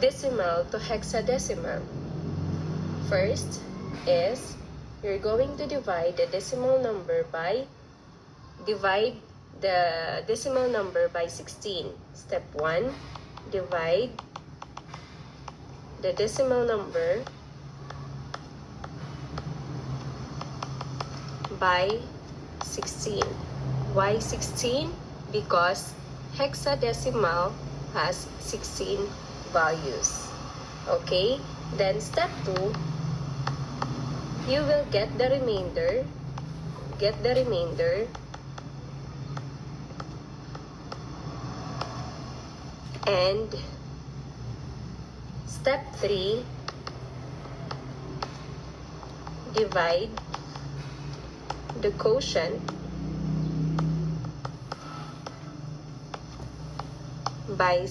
decimal to hexadecimal. First is you're going to divide the decimal number by 16. Step 1, divide the decimal number by 16. Why 16? Because hexadecimal has 16 values. Okay? Then step 2, you will get the remainder. And step 3, divide the quotient by